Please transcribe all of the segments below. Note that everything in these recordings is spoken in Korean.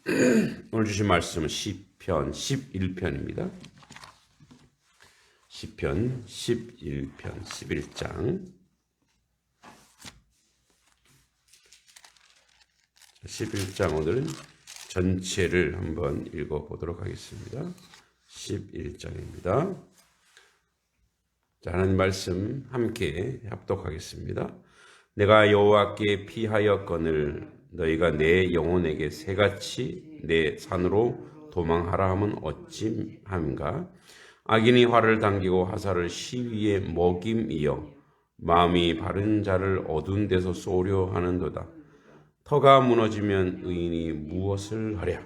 오늘 주신 말씀은 시편 11편입니다. 시편 11편 11장 11장 오늘은 전체를 한번 읽어보도록 하겠습니다. 11장입니다. 자, 하나님 말씀 함께 합독하겠습니다. 내가 여호와께 피하였거늘 너희가 내 영혼에게 새같이 내 산으로 도망하라 하면 어찌함인가. 악인이 활을 당기고 화살을 시위에 먹임이여 마음이 바른 자를 어두운 데서 쏘려 하는도다. 터가 무너지면 의인이 무엇을 하랴.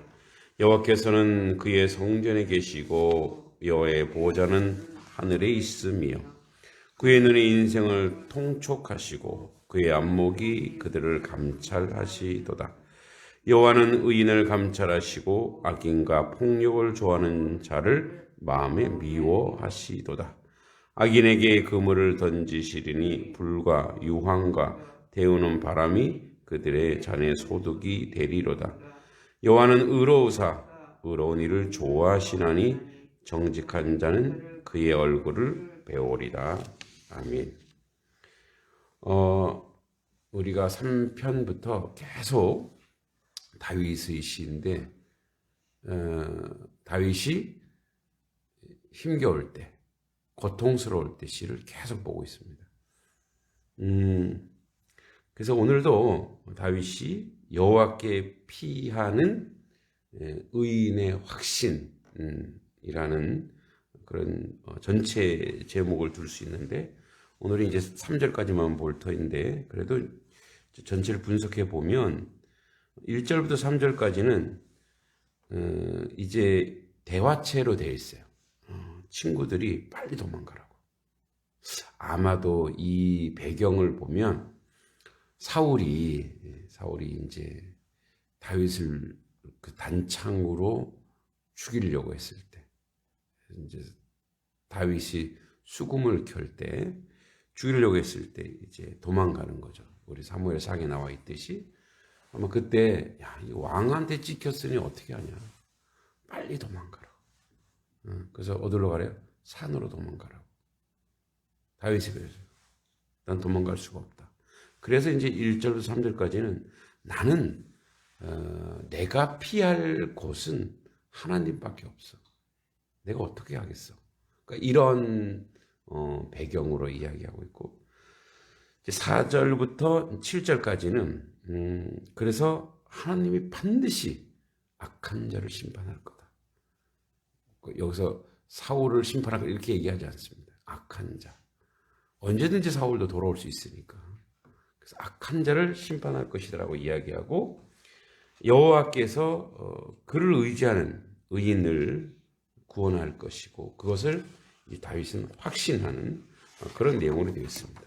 여호와께서는 그의 성전에 계시고 여호와의 보호자는 하늘에 있으며 그의 눈이 인생을 통촉하시고 그의 안목이 그들을 감찰하시도다. 여호와는 의인을 감찰하시고 악인과 폭력을 좋아하는 자를 마음에 미워하시도다. 악인에게 그물을 던지시리니 불과 유황과 데우는 바람이 그들의 잔에 소득이 되리로다. 여호와는 의로우사 의로운 일을 좋아하시나니 정직한 자는 그의 얼굴을 배우리라. 아멘. 우리가 3편부터 계속 다윗의 시인데 다윗이 힘겨울 때, 고통스러울 때 시를 계속 보고 있습니다. 그래서 오늘도 다윗이 여호와께 피하는 의인의 확신이라는 그런 전체 제목을 둘 수 있는데 오늘은 이제 3절까지만 볼 터인데 그래도 전체를 분석해 보면 1절부터 3절까지는 이제 대화체로 되어 있어요. 친구들이 빨리 도망가라고. 아마도 이 배경을 보면 사울이 이제 다윗을 그 단창으로 죽이려고 했을 때, 이제 다윗이 수금을 켤 때, 죽이려고 했을 때 이제 도망가는 거죠. 우리 사무엘상에 나와 있듯이 아마 그때 야, 이 왕한테 찍혔으니 어떻게 하냐? 빨리 도망가라. 그래서 어디로 가래요? 산으로 도망가라고. 다윗이 그래서 난 도망갈 수가 없다. 그래서 이제 1절부터 3절까지는 나는 내가 피할 곳은 하나님밖에 없어. 내가 어떻게 하겠어? 그러니까 이런 배경으로 이야기하고 있고 이제 4절부터 7절까지는 그래서 하나님이 반드시 악한 자를 심판할 거다. 여기서 사울을 심판하고 이렇게 얘기하지 않습니다. 악한 자. 언제든지 사울도 돌아올 수 있으니까. 그래서 악한 자를 심판할 것이라고 이야기하고 여호와께서 그를 의지하는 의인을 구원할 것이고 그것을 다윗은 확신하는 그런 내용으로 되어 있습니다.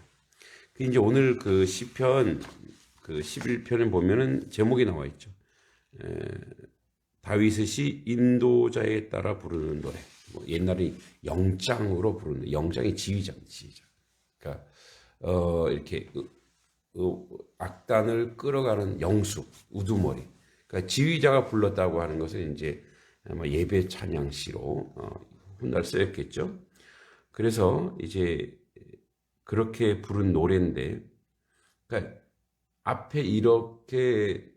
이제 오늘 그 시편 그 11편에 보면은 제목이 나와 있죠. 다윗의 시 인도자에 따라 부르는 노래. 뭐 옛날에 영장으로 부르는 영장이 지휘자. 그러니까 이렇게 악단을 끌어가는 영수, 우두머리. 그러니까 지휘자가 불렀다고 하는 것은 이제 아마 예배 찬양시로 훗날 쓰였겠죠. 그래서 이제 그렇게 부른 노래인데, 그러니까 앞에 이렇게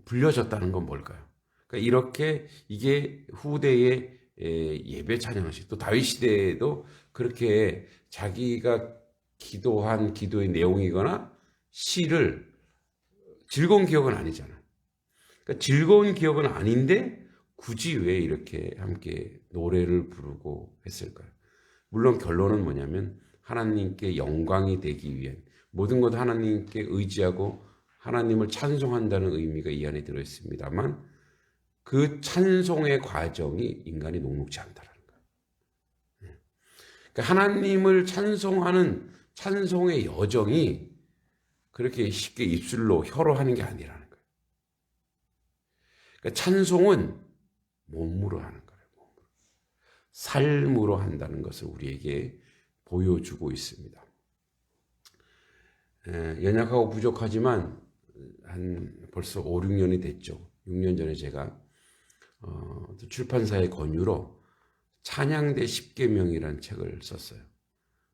불려졌다는 건 뭘까요? 그러니까 이렇게 이게 후대의 예배 찬양시, 또 다윗 시대에도 그렇게 자기가 기도한 기도의 내용이거나 시를 즐거운 기억은 아니잖아. 그러니까 즐거운 기억은 아닌데 굳이 왜 이렇게 함께 노래를 부르고 했을까요? 물론 결론은 뭐냐면 하나님께 영광이 되기 위한 모든 것 하나님께 의지하고 하나님을 찬송한다는 의미가 이 안에 들어있습니다만 그 찬송의 과정이 인간이 녹록지 않다는 거예요. 그러니까 하나님을 찬송하는 찬송의 여정이 그렇게 쉽게 입술로 혀로 하는 게 아니라는 거예요. 그러니까 찬송은 몸으로 하는 거예요. 몸으로. 삶으로 한다는 것을 우리에게 보여주고 있습니다. 연약하고 부족하지만 한 벌써 5, 6년이 됐죠. 6년 전에 제가 또 출판사의 권유로 찬양대 10계명이라는 책을 썼어요.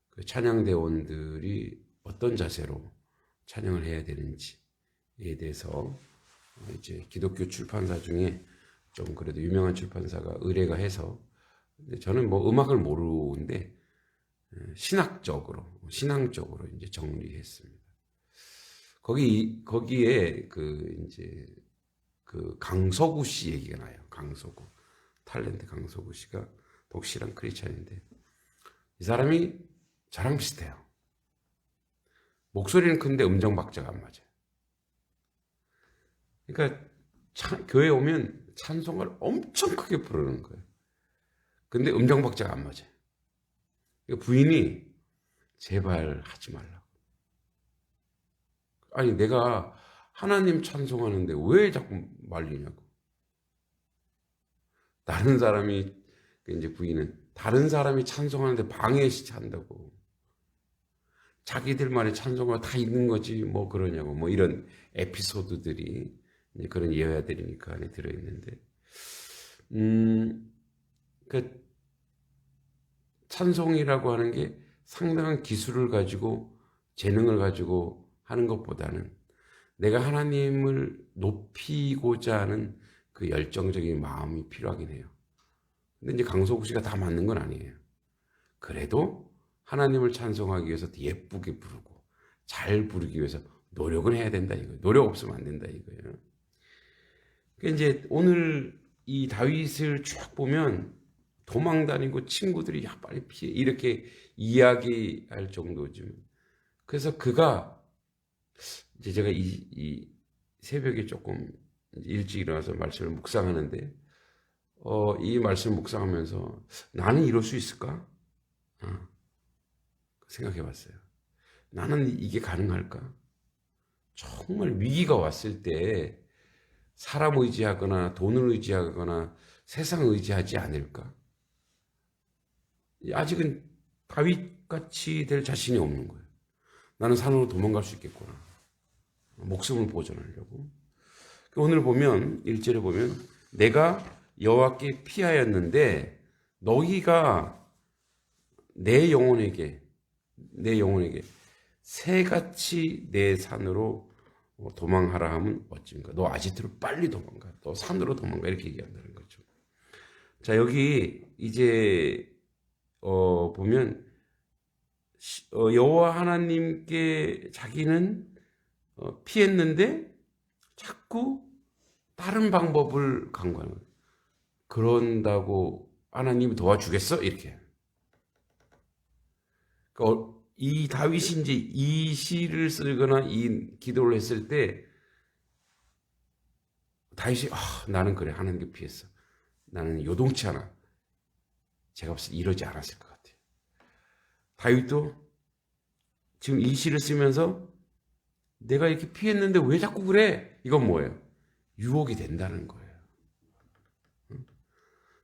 그 찬양대원들이 어떤 자세로 찬양을 해야 되는지에 대해서 이제 기독교 출판사 중에 좀 그래도 유명한 출판사가 의뢰가 해서, 근데 저는 뭐 음악을 모르는데 신앙적으로 이제 정리했습니다. 거기에 이제 강서구 씨 얘기가 나요. 강서구 탤런트 강서구 씨가 독실한 크리스찬인데, 이 사람이 저랑 비슷해요. 목소리는 큰데 음정 박자가 안 맞아요. 그러니까 교회 오면 찬송가를 엄청 크게 부르는 거예요. 근데 음정 박자가 안 맞아요. 그러니까 부인이 제발 하지 말라고. 아니, 내가 하나님 찬송하는데 왜 자꾸 말리냐고. 다른 사람이, 이제 부인은 다른 사람이 찬송하는데 방해한다고. 자기들만의 찬송가 다 있는 거지 뭐 그러냐고. 뭐 이런 에피소드들이 이제 그런 예화들이니까 안에 들어있는데, 그 찬송이라고 하는 게 상당한 기술을 가지고 재능을 가지고 하는 것보다는 내가 하나님을 높이고자 하는 그 열정적인 마음이 필요하긴 해요. 근데 이제 강소구 씨가 다 맞는 건 아니에요. 그래도 하나님을 찬송하기 위해서 예쁘게 부르고 잘 부르기 위해서 노력은 해야 된다 이거예요. 노력 없으면 안 된다 이거예요. 그러니까 이제 오늘 이 다윗을 쭉 보면 도망 다니고 친구들이 야 빨리 피해 이렇게 이야기할 정도지만, 그래서 그가 이제 제가 이 새벽에 조금 일찍 일어나서 말씀을 묵상하는데, 이 말씀을 묵상하면서 나는 이럴 수 있을까? 생각해 봤어요. 나는 이게 가능할까? 정말 위기가 왔을 때 사람 의지하거나 돈을 의지하거나 세상 의지하지 않을까? 아직은 다윗같이 될 자신이 없는 거예요. 나는 산으로 도망갈 수 있겠구나. 목숨을 보존하려고. 오늘 보면 1절에 보면 내가 여호와께 피하였는데 너희가 내 영혼에게 새같이 내 산으로 도망하라 하면 어찌인가. 너 아지트로 빨리 도망가. 너 산으로 도망가. 이렇게 얘기한다는 거죠. 자, 여기 이제 보면 여호와 하나님께 자기는 피했는데 자꾸 다른 방법을 강구하는 거예요. 그런다고 하나님이 도와주겠어? 이렇게. 그러니까 이 다윗이 이제 이 시를 쓰거나 이 기도를 했을 때 다윗이 나는 그래 하나님께 피했어. 나는 요동치 않아. 제가 봤을 때 이러지 않았을 것 같아요. 다윗도 지금 이 시를 쓰면서 내가 이렇게 피했는데 왜 자꾸 그래? 이건 뭐예요? 유혹이 된다는 거예요.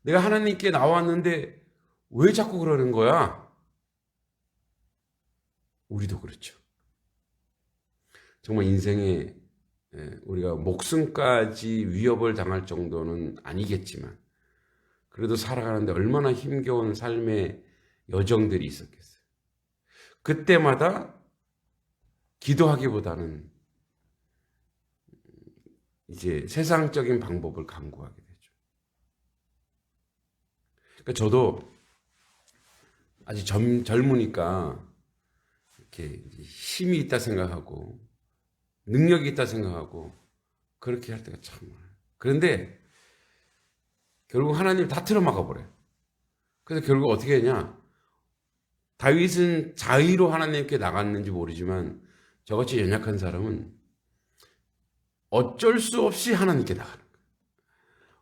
내가 하나님께 나왔는데 왜 자꾸 그러는 거야? 우리도 그렇죠. 정말 인생에 우리가 목숨까지 위협을 당할 정도는 아니겠지만 그래도 살아가는데 얼마나 힘겨운 삶의 여정들이 있었겠어요. 그때마다 기도하기보다는 이제 세상적인 방법을 강구하게 되죠. 그러니까 저도 아직 젊으니까 이렇게 힘이 있다 생각하고 능력이 있다 생각하고 그렇게 할 때가 참 많아요. 그런데 결국 하나님 다 틀어막아 버려요. 그래서 결국 어떻게 했냐? 다윗은 자의로 하나님께 나갔는지 모르지만 저같이 연약한 사람은 어쩔 수 없이 하나님께 나가는 거예요.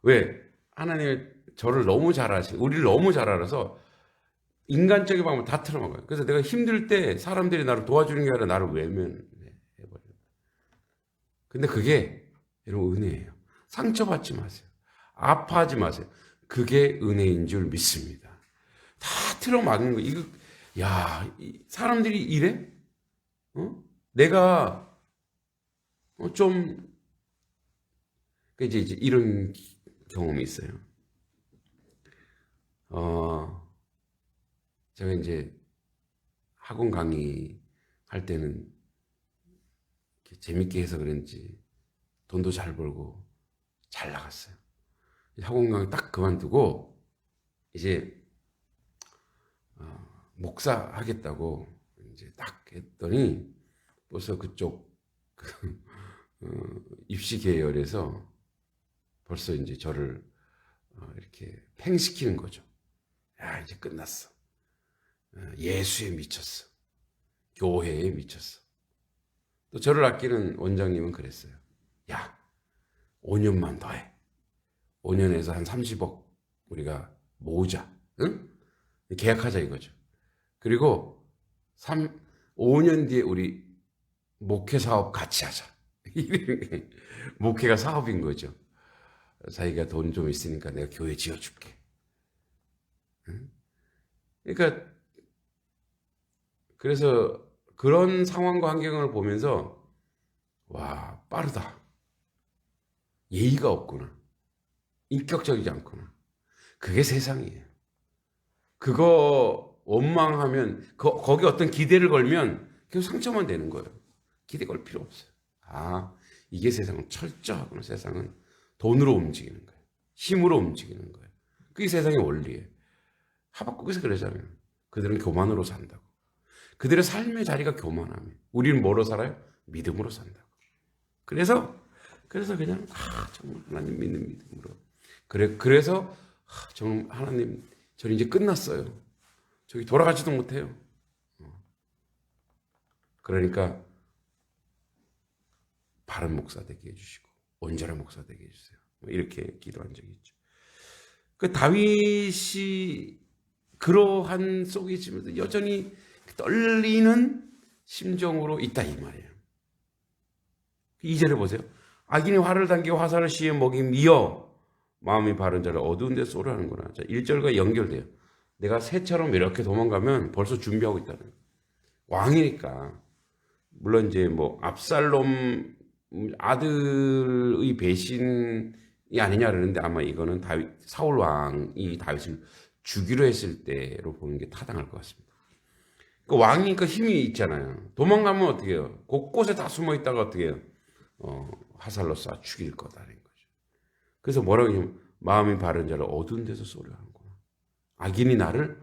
왜? 하나님 저를 너무 잘 아시고 우리를 너무 잘 알아서 인간적인 방법을 다 틀어막아요. 그래서 내가 힘들 때 사람들이 나를 도와주는 게 아니라 나를 외면해버려요. 근데 그게 여러분 은혜예요. 상처받지 마세요. 아파하지 마세요. 그게 은혜인 줄 믿습니다. 다 틀어막는 거. 이거 사람들이 이래? 내가 좀 이제 이런 경험이 있어요. 제가 이제 학원 강의 할 때는 재밌게 해서 그런지 돈도 잘 벌고 잘 나갔어요. 학원 강의 딱 그만두고 이제 목사 하겠다고 이제 딱 했더니 벌써 그쪽 입시 계열에서 벌써 이제 저를 이렇게 팽시키는 거죠. 야, 이제 끝났어. 예수에 미쳤어. 교회에 미쳤어. 또 저를 아끼는 원장님은 그랬어요. 야, 5년만 더 해. 5년에서 한 30억 우리가 모으자. 응? 계약하자 이거죠. 그리고 5년 뒤에 우리 목회 사업 같이 하자. 목회가 사업인 거죠. 자기가 돈 좀 있으니까 내가 교회 지어줄게. 응? 그러니까 그래서 그런 상황과 환경을 보면서 와, 빠르다. 예의가 없구나. 인격적이지 않구나. 그게 세상이에요. 그거 원망하면 거기 어떤 기대를 걸면 계속 상처만 되는 거예요. 기대 걸 필요 없어요. 아, 이게 세상은 철저하구나. 세상은 돈으로 움직이는 거예요. 힘으로 움직이는 거예요. 그게 세상의 원리예요. 하박국에서 그러잖아요. 그들은 교만으로 산다고. 그들의 삶의 자리가 교만함이에요. 우리는 뭐로 살아요? 믿음으로 산다고. 그래서 그냥 정말 하나님 믿는 믿음으로. 그래서 정말 하나님, 저는 이제 끝났어요. 저기 돌아가지도 못해요. 그러니까 바른 목사 되게 해주시고 온전한 목사 되게 해주세요. 이렇게 기도한 적이 있죠. 그 다윗이 그러한 속에 있으면서 여전히 떨리는 심정으로 있다 이 말이에요. 2절을 보세요. 악인이 활을 당기고 화살을 시에 먹임이여 마음이 바른 자를 어두운 데 쏘려 하는구나. 자, 1절과 연결돼요. 내가 새처럼 이렇게 도망가면 벌써 준비하고 있다는 거예요. 왕이니까. 물론 이제 뭐 압살롬 아들의 배신이 아니냐 그러는데 아마 이거는 사울 왕이 다윗을 죽이려 했을 때로 보는 게 타당할 것 같습니다. 그 왕이니까 힘이 있잖아요. 도망가면 어떻게 해요? 곳곳에 다 숨어 있다가 어떻게 해요? 화살로 쏴 죽일 거다라는 거죠. 그래서 뭐라고 하냐면 마음이 바른 자를 어두운 데서 쏘려 하는구나. 악인이 나를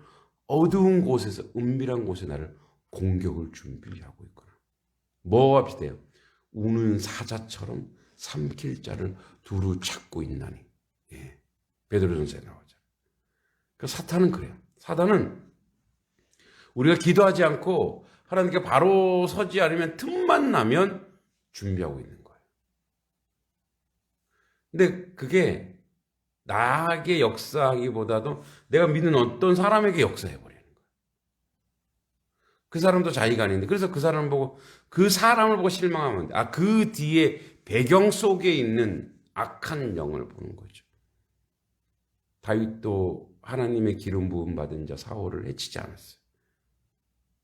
어두운 곳에서 은밀한 곳에 나를 공격을 준비하고 있구나. 뭐와 비슷해요? 우는 사자처럼 삼킬 자를 두루 찾고 있나니. 예. 베드로전서에 나오죠. 그 사탄은 그래요. 사탄은 우리가 기도하지 않고 하나님께 바로 서지 않으면 틈만 나면 준비하고 있는 거예요. 근데 그게 나에게 역사하기보다도 내가 믿는 어떤 사람에게 역사해버리는 거예요. 그 사람도 자기가 아닌데 그래서 그 사람을 보고 그 사람을 보고 실망하면 돼. 그 뒤에 배경 속에 있는 악한 영을 보는 거죠. 다윗도 하나님의 기름 부음 받은 자 사울을 해치지 않았어요.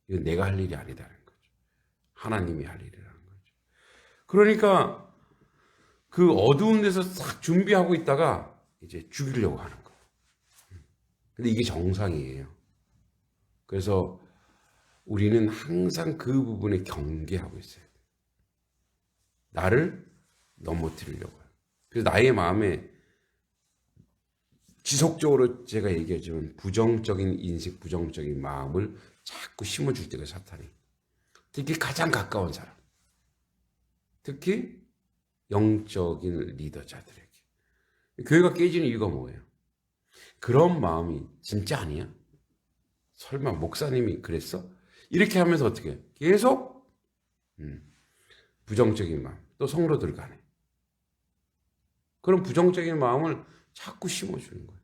이건 내가 할 일이 아니다는 거죠. 하나님이 할 일이라는 거죠. 그러니까 그 어두운 데서 싹 준비하고 있다가 이제 죽이려고 하는 거예요. 근데 이게 정상이에요. 그래서 우리는 항상 그 부분에 경계하고 있어야 돼요. 나를 넘어뜨리려고 해요. 그래서 나의 마음에 지속적으로 제가 얘기하지만 부정적인 인식, 부정적인 마음을 자꾸 심어줄 때가 사탄이. 특히 가장 가까운 사람. 특히 영적인 리더자들에게. 교회가 깨지는 이유가 뭐예요? 그런 마음이 진짜 아니야? 설마 목사님이 그랬어? 이렇게 하면서 어떻게 해요? 계속 부정적인 마음, 또 성도들 간에 그런 부정적인 마음을 자꾸 심어주는 거예요.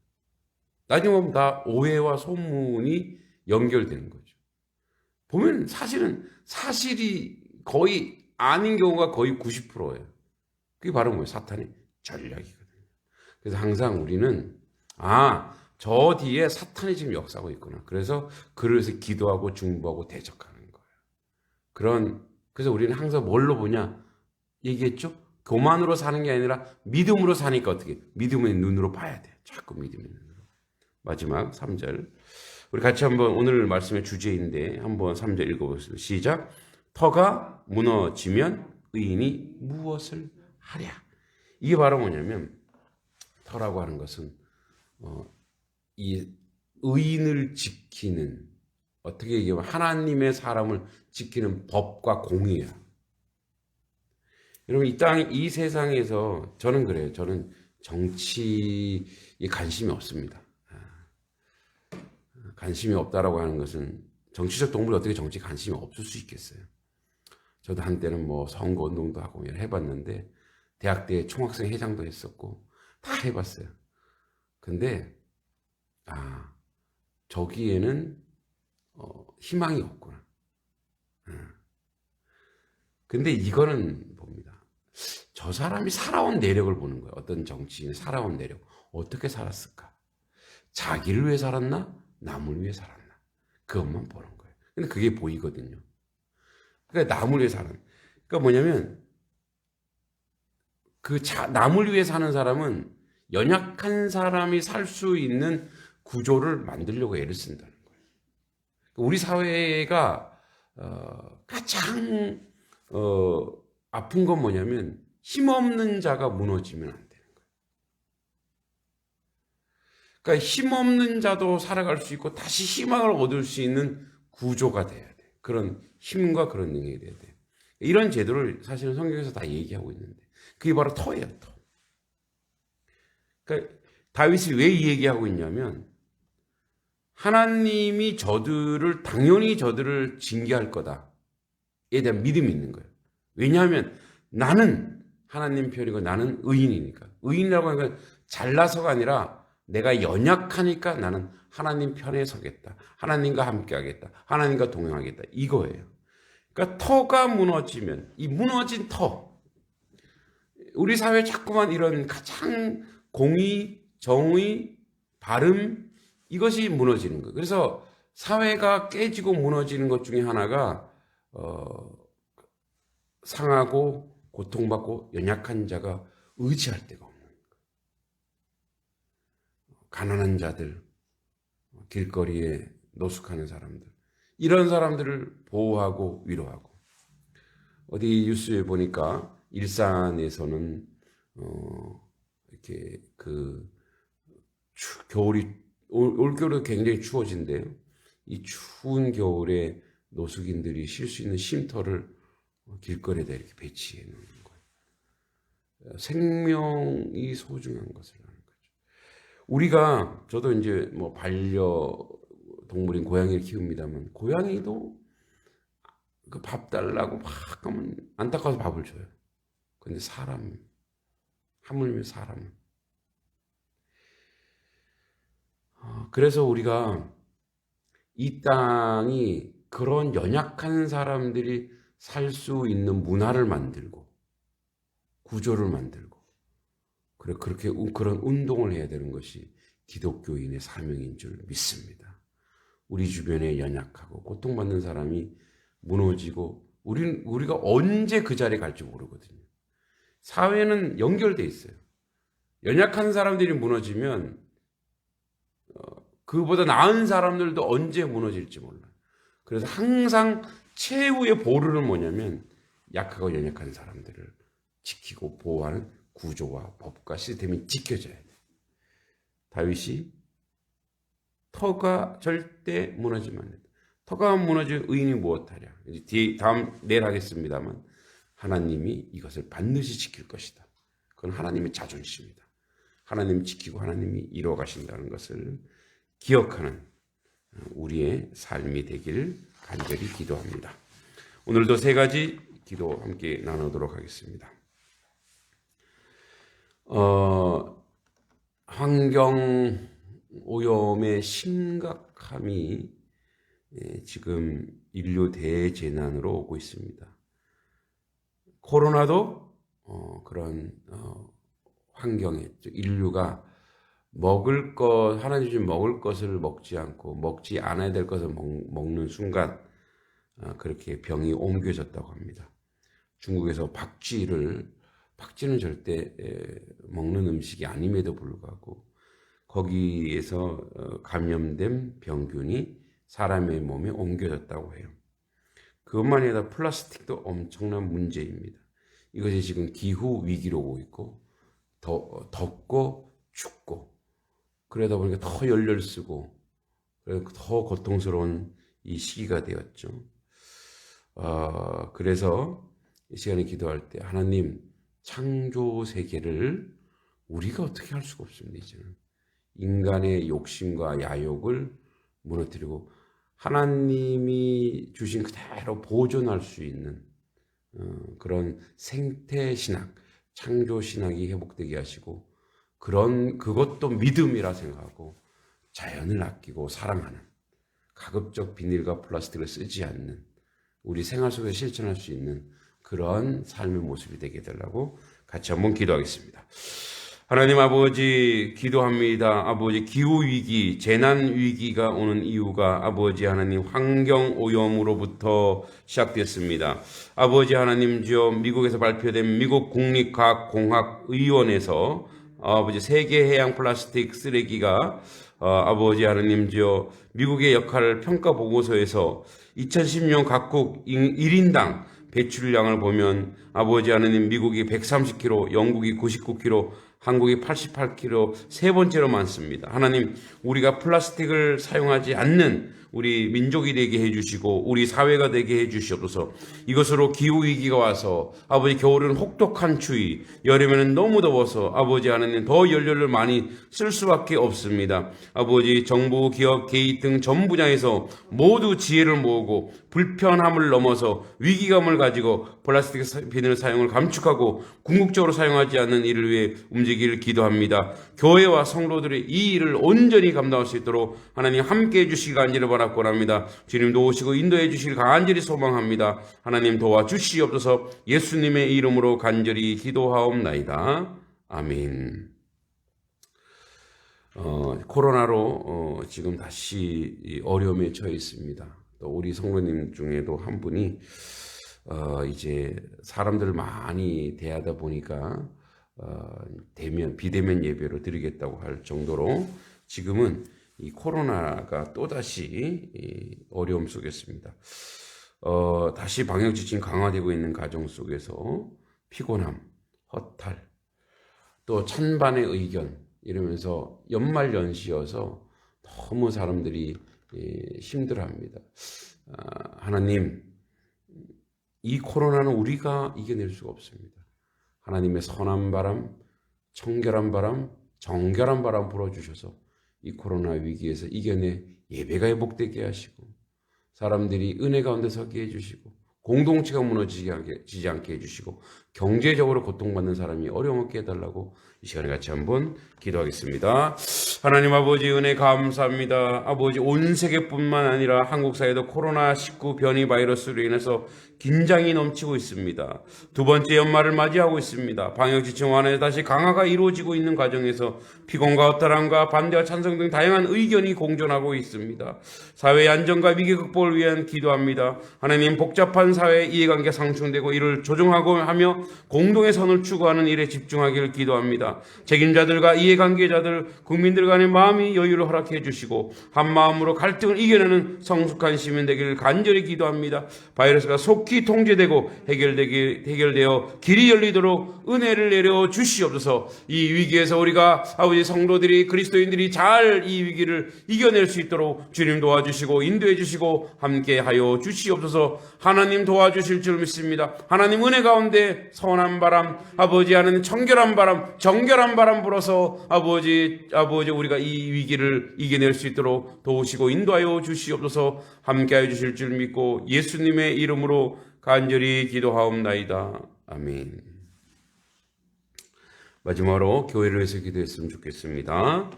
나중에 보면 다 오해와 소문이 연결되는 거죠. 보면 사실이 거의 아닌 경우가 거의 90%예요. 그게 바로 뭐예요? 사탄의 전략이거든요. 그래서 항상 우리는 저 뒤에 사탄이 지금 역사하고 있구나. 그래서 그래서 기도하고 중보하고 대적하는 거예요. 그래서 우리는 항상 뭘로 보냐? 얘기했죠? 교만으로 사는 게 아니라 믿음으로 사니까 어떻게? 믿음의 눈으로 봐야 돼. 자꾸 믿음의 눈으로. 마지막 3절. 우리 같이 한번 오늘 말씀의 주제인데 한번 3절 읽어보겠습니다. 시작. 터가 무너지면 의인이 무엇을 하랴. 이게 바로 뭐냐면 터라고 하는 것은 이 의인을 지키는, 어떻게 얘기하면 하나님의 사람을 지키는 법과 공의야. 여러분 이 세상에서 저는 그래요. 저는 정치에 관심이 없습니다. 관심이 없다라고 하는 것은 정치적 동물이 어떻게 정치에 관심이 없을 수 있겠어요. 저도 한때는 뭐 선거운동도 하고 해봤는데 대학 때 총학생 회장도 했었고 다 해봤어요. 근데 저기에는 희망이 없구나. 근데 이거는 봅니다. 저 사람이 살아온 내력을 보는 거예요. 어떤 정치인이 살아온 내력. 어떻게 살았을까? 자기를 위해 살았나? 남을 위해 살았나? 그것만 보는 거예요. 근데 그게 보이거든요. 그러니까 남을 위해 사는. 그러니까 뭐냐면 남을 위해 사는 사람은 연약한 사람이 살 수 있는 구조를 만들려고 애를 쓴다는 거예요. 우리 사회가 가장 아픈 건 뭐냐면 힘없는 자가 무너지면 안 되는 거예요. 그러니까 힘없는 자도 살아갈 수 있고 다시 희망을 얻을 수 있는 구조가 돼야 돼. 그런 힘과 그런 능력이 돼야 돼. 이런 제도를 사실은 성경에서 다 얘기하고 있는데 그게 바로 터예요. 터. 그러니까 다윗이 왜 이 얘기하고 있냐면 하나님이 당연히 저들을 징계할 거다에 대한 믿음이 있는 거예요. 왜냐하면 나는 하나님 편이고 나는 의인이니까. 의인이라고 하는 건 잘나서가 아니라 내가 연약하니까 나는 하나님 편에 서겠다. 하나님과 함께 하겠다. 하나님과 동행하겠다. 이거예요. 그러니까 터가 무너지면 이 무너진 터, 우리 사회에 자꾸만 이런 가장 공의, 정의, 바름 이것이 무너지는 거예요. 그래서 사회가 깨지고 무너지는 것 중에 하나가 상하고 고통받고 연약한 자가 의지할 데가 없는 거예요. 가난한 자들, 길거리에 노숙하는 사람들, 이런 사람들을 보호하고 위로하고. 어디 뉴스에 보니까 일산에서는 이렇게 겨울이 올겨울도 굉장히 추워진대요. 이 추운 겨울에 노숙인들이 쉴 수 있는 쉼터를 길거리에다 이렇게 배치해 놓는 거예요. 생명이 소중한 것을 하는 거죠. 저도 이제 뭐 반려동물인 고양이를 키웁니다만, 고양이도 그 밥 달라고 막 하면 안타까워서 밥을 줘요. 근데 하물며 사람은. 그래서 우리가 이 땅이 그런 연약한 사람들이 살 수 있는 문화를 만들고 구조를 만들고 그렇게 그런 운동을 해야 되는 것이 기독교인의 사명인 줄 믿습니다. 우리 주변에 연약하고 고통받는 사람이 무너지고 우리가 언제 그 자리에 갈지 모르거든요. 사회는 연결돼 있어요. 연약한 사람들이 무너지면 그보다 나은 사람들도 언제 무너질지 몰라요. 그래서 항상 최후의 보루는 뭐냐면 약하고 연약한 사람들을 지키고 보호하는 구조와 법과 시스템이 지켜져야 돼요. 다윗이 터가 절대 무너지면 안 된다. 터가 무너지면 의인이 무엇하랴. 내일 하겠습니다만 하나님이 이것을 반드시 지킬 것이다. 그건 하나님의 자존심이다. 하나님이 지키고 하나님이 이루어 가신다는 것을 기억하는 우리의 삶이 되길 간절히 기도합니다. 오늘도 세 가지 기도 함께 나누도록 하겠습니다. 환경 오염의 심각함이 지금 인류 대재난으로 오고 있습니다. 코로나도 그런 환경에 인류가 하나님 주신 먹을 것을 먹지 않고 먹지 않아야 될 것을 먹는 순간 그렇게 병이 옮겨졌다고 합니다. 중국에서 박쥐를 박쥐는 절대 먹는 음식이 아님에도 불구하고 거기에서 감염된 병균이 사람의 몸에 옮겨졌다고 해요. 그것만이 아니라 플라스틱도 엄청난 문제입니다. 이것이 지금 기후 위기로 오고 있고 덥고 춥고 그러다 보니까 더 열렬 쓰고 더 고통스러운 이 시기가 되었죠. 그래서 이 시간에 기도할 때 하나님 창조 세계를 우리가 어떻게 할 수가 없습니다. 이제는 인간의 욕심과 야욕을 무너뜨리고 하나님이 주신 그대로 보존할 수 있는 그런 생태신학, 창조신학이 회복되게 하시고 그것도 믿음이라 생각하고 자연을 아끼고 사랑하는 가급적 비닐과 플라스틱을 쓰지 않는 우리 생활 속에 실천할 수 있는 그런 삶의 모습이 되게 해달라고 같이 한번 기도하겠습니다. 하나님 아버지 기도합니다. 아버지 기후위기, 재난위기가 오는 이유가 아버지 하나님 환경오염으로부터 시작됐습니다. 아버지 하나님 주여 미국에서 발표된 미국 국립과학공학의원에서 아버지 세계해양 플라스틱 쓰레기가 아버지 하나님 주여 미국의 역할을 평가 보고서에서 2016년 각국 1인당 배출량을 보면 아버지 하나님 미국이 130kg, 영국이 99kg, 한국이 88kg 세 번째로 많습니다. 하나님 우리가 플라스틱을 사용하지 않는 우리 민족이 되게 해주시고 우리 사회가 되게 해주시옵소서. 이것으로 기후위기가 와서 아버지 겨울은 혹독한 추위, 여름에는 너무 더워서 아버지 하나님 더 연료를 많이 쓸 수밖에 없습니다. 아버지 정부, 기업, 개인 등 전 분야에서 모두 지혜를 모으고 불편함을 넘어서 위기감을 가지고 플라스틱 비닐 사용을 감축하고 궁극적으로 사용하지 않는 일을 위해 움직이기를 기도합니다. 교회와 성도들이 이 일을 온전히 감당할 수 있도록 하나님 함께해 주시기 간절히 바라고 합니다. 주님 도우시고 인도해 주시길 간절히 소망합니다. 하나님 도와주시옵소서. 예수님의 이름으로 간절히 기도하옵나이다. 아멘. 코로나로 지금 다시 어려움에 처해 있습니다. 또 우리 성도님 중에도 한 분이 이제 사람들을 많이 대하다 보니까 비대면 예배로 드리겠다고 할 정도로 지금은 이 코로나가 또다시 어려움 속에 있습니다. 다시 방역 지침 강화되고 있는 과정 속에서 피곤함, 허탈, 또 찬반의 의견 이러면서 연말연시여서 너무 사람들이 힘들어합니다. 하나님, 이 코로나는 우리가 이겨낼 수가 없습니다. 하나님의 선한 바람, 청결한 바람, 정결한 바람 불어주셔서 이 코로나 위기에서 이겨내 예배가 회복되게 하시고 사람들이 은혜 가운데 서게 해주시고 공동체가 무너지지 않게 해주시고 경제적으로 고통받는 사람이 어려움 없게 해달라고 이 시간에 같이 한번 기도하겠습니다. 하나님 아버지 은혜 감사합니다. 아버지 온 세계뿐만 아니라 한국 사회도 코로나19 변이 바이러스로 인해서 긴장이 넘치고 있습니다. 두 번째 연말을 맞이하고 있습니다. 방역 지침 완화에 다시 강화가 이루어지고 있는 과정에서 피곤과 허탈함과 반대와 찬성 등 다양한 의견이 공존하고 있습니다. 사회의 안전과 위기 극복을 위한 기도합니다. 하나님 복잡한 사회 이해관계 상충되고 이를 조정하고 하며 공동의 선을 추구하는 일에 집중하기를 기도합니다. 책임자들과 이해관계자들, 국민들 간의 마음이 여유를 허락해 주시고 한 마음으로 갈등을 이겨내는 성숙한 시민 되기를 간절히 기도합니다. 바이러스가 속히 통제되고 해결되어 길이 열리도록 은혜를 내려 주시옵소서. 이 위기에서 우리가 아버지 성도들이 그리스도인들이 잘 이 위기를 이겨낼 수 있도록 주님 도와주시고 인도해 주시고 함께하여 주시옵소서. 하나님 도와주실 줄 믿습니다. 하나님 은혜 가운데 선한 바람, 아버지 하나님 청결한 바람, 정결한 바람 불어서 아버지 우리가 이 위기를 이겨낼 수 있도록 도우시고 인도하여 주시옵소서. 함께하여 주실 줄 믿고 예수님의 이름으로 간절히 기도하옵나이다. 아멘. 마지막으로 교회를 위해서 기도했으면 좋겠습니다.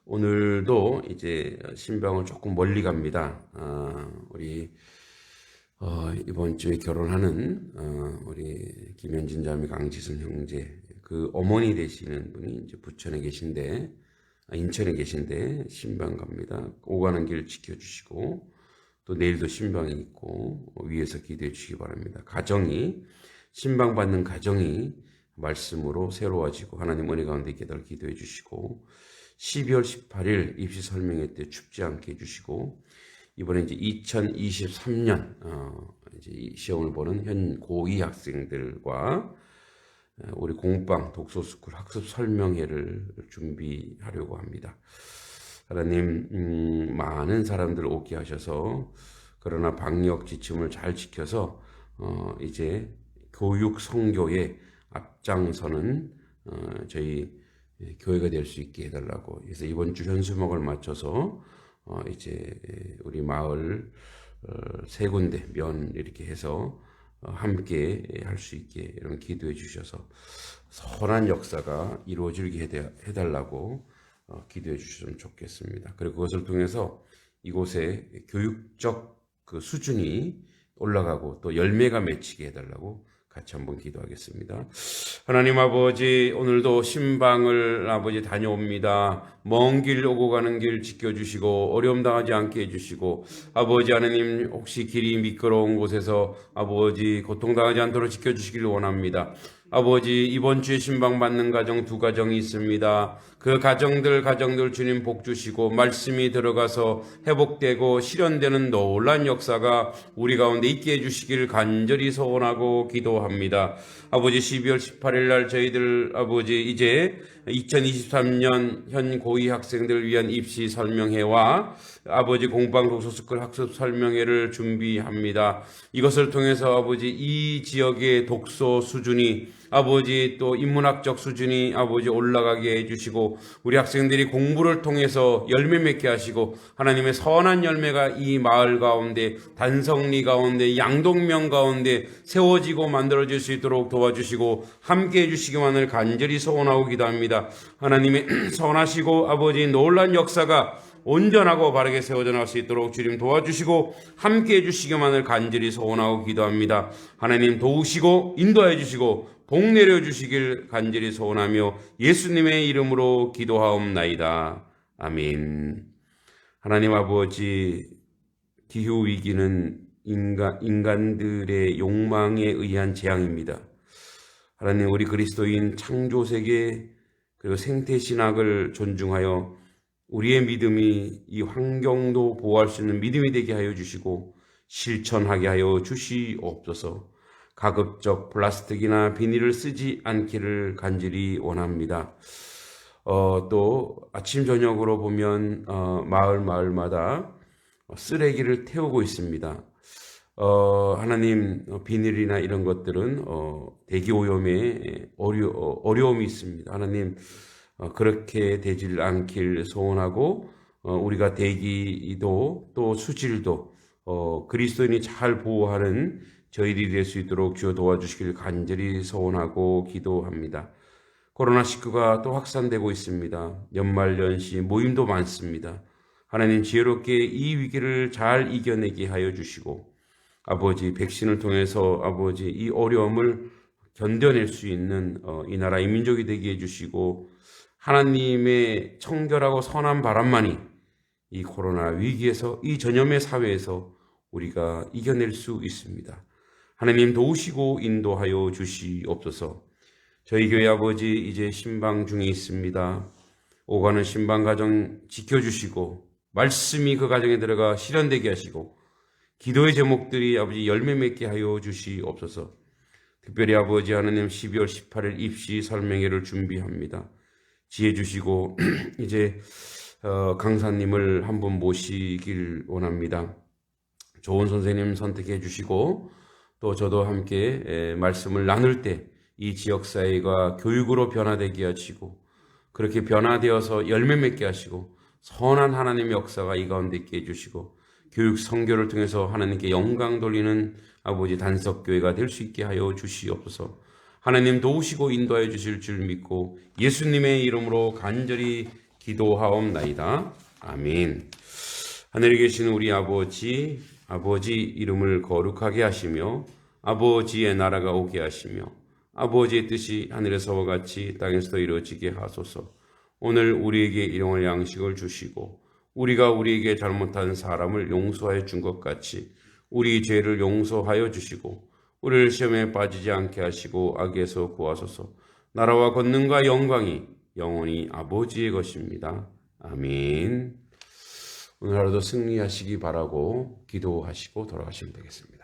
오늘도 이제 신방을 조금 멀리 갑니다. 우리 이번 주에 결혼하는 우리 김현진 자매 강지순 형제 그 어머니 되시는 분이 이제 부천에 계신데 인천에 계신데 신방 갑니다. 오가는 길 지켜주시고 또 내일도 신방이 있고 위에서 기도해 주시기 바랍니다. 가정이 신방 받는 가정이 말씀으로 새로워지고 하나님 은혜 가운데 있게 달 기도해 주시고 12월 18일 입시 설명회 때 춥지 않게 해주시고 이번에 이제 2023년 이제 시험을 보는 현 고2 학생들과 우리 공방 독서스쿨 학습 설명회를 준비하려고 합니다. 하나님 많은 사람들 오게 하셔서 그러나 방역 지침을 잘 지켜서 이제 교육 성교에 앞장서는 저희 교회가 될 수 있게 해달라고. 그래서 이번 주 현수막을 맞춰서 이제 우리 마을 세 군데 면 이렇게 해서 함께 할 수 있게 이런 기도해 주셔서 선한 역사가 이루어지게 해달라고 기도해 주셨으면 좋겠습니다. 그리고 그것을 통해서 이곳에 교육적 그 수준이 올라가고 또 열매가 맺히게 해달라고 같이 한번 기도하겠습니다. 하나님 아버지, 오늘도 신방을 아버지 다녀옵니다. 먼 길 오고 가는 길 지켜주시고 어려움 당하지 않게 해주시고 아버지 하나님 혹시 길이 미끄러운 곳에서 아버지 고통당하지 않도록 지켜주시길 원합니다. 아버지 이번 주에 신방 받는 가정 두 가정이 있습니다. 그 가정들 주님 복 주시고 말씀이 들어가서 회복되고 실현되는 놀란 역사가 우리 가운데 있게 해주시길 간절히 소원하고 기도합니다. 아버지 12월 18일 날 저희들 아버지 이제 2023년 현 고2 학생들을 위한 입시 설명회와 아버지 공방 독서스쿨 학습 설명회를 준비합니다. 이것을 통해서 아버지 이 지역의 독서 수준이 아버지 또 인문학적 수준이 아버지 올라가게 해주시고 우리 학생들이 공부를 통해서 열매 맺게 하시고 하나님의 선한 열매가 이 마을 가운데 단성리 가운데 양동면 가운데 세워지고 만들어질 수 있도록 도와주시고 함께 해주시기만을 간절히 소원하고 기도합니다. 하나님의 선하시고 아버지 놀란 역사가 온전하고 바르게 세워져 나갈 수 있도록 주님 도와주시고 함께 해주시기만을 간절히 소원하고 기도합니다. 하나님 도우시고 인도해 주시고 복 내려주시길 간절히 소원하며 예수님의 이름으로 기도하옵나이다. 아멘. 하나님 아버지, 기후위기는 인간들의 욕망에 의한 재앙입니다. 하나님 우리 그리스도인 창조세계 그리고 생태신학을 존중하여 우리의 믿음이 이 환경도 보호할 수 있는 믿음이 되게 하여 주시고 실천하게 하여 주시옵소서. 가급적 플라스틱이나 비닐을 쓰지 않기를 간절히 원합니다. 또 아침 저녁으로 보면 마을마다 쓰레기를 태우고 있습니다. 하나님 비닐이나 이런 것들은 대기오염에 어려움이 있습니다. 하나님 그렇게 되질 않길 소원하고 우리가 대기도 또 수질도 그리스도인이 잘 보호하는 저희들이 될 수 있도록 주여 도와주시길 간절히 소원하고 기도합니다. 코로나19가 또 확산되고 있습니다. 연말연시 모임도 많습니다. 하나님 지혜롭게 이 위기를 잘 이겨내게 하여 주시고 아버지 백신을 통해서 아버지 이 어려움을 견뎌낼 수 있는 이 나라 이 민족이 되게 해주시고 하나님의 청결하고 선한 바람만이 이 코로나 위기에서 이 전염의 사회에서 우리가 이겨낼 수 있습니다. 하나님 도우시고 인도하여 주시옵소서. 저희 교회 아버지 이제 신방 중에 있습니다. 오가는 신방 가정 지켜주시고 말씀이 그 가정에 들어가 실현되게 하시고 기도의 제목들이 아버지 열매 맺게 하여 주시옵소서. 특별히 아버지 하나님 12월 18일 입시 설명회를 준비합니다. 지혜 주시고 이제 강사님을 한번 모시길 원합니다. 좋은 선생님 선택해 주시고 또 저도 함께 말씀을 나눌 때 이 지역사회가 교육으로 변화되게 하시고 그렇게 변화되어서 열매 맺게 하시고 선한 하나님의 역사가 이 가운데 있게 해주시고 교육 선교를 통해서 하나님께 영광 돌리는 아버지 단석교회가 될 수 있게 하여 주시옵소서. 하나님 도우시고 인도하여 주실 줄 믿고 예수님의 이름으로 간절히 기도하옵나이다. 아멘. 하늘에 계신 우리 아버지 이름을 거룩하게 하시며 아버지의 나라가 오게 하시며 아버지의 뜻이 하늘에서와 같이 땅에서도 이루어지게 하소서. 오늘 우리에게 일용할 양식을 주시고 우리가 우리에게 잘못한 사람을 용서하여 준 것 같이 우리 죄를 용서하여 주시고 우리를 시험에 빠지지 않게 하시고 악에서 구하소서. 나라와 권능과 영광이 영원히 아버지의 것입니다. 아멘. 오늘 하루도 승리하시기 바라고 기도하시고 돌아가시면 되겠습니다.